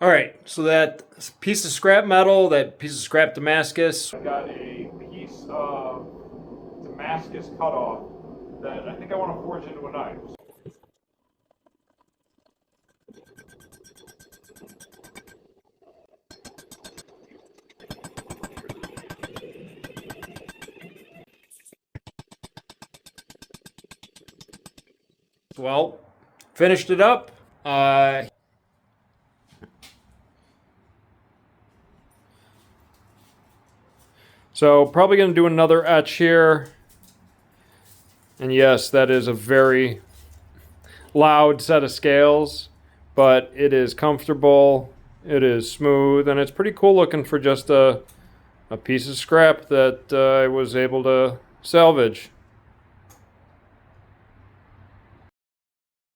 All right, so that piece of scrap metal, that piece of scrap Damascus. I got a piece of Damascus cut off that I think I want to forge into a knife. Well, finished it up. So probably going to do another etch here. And yes, that is a very loud set of scales, but it is comfortable, it is smooth, and it's pretty cool looking for just a piece of scrap that I was able to salvage.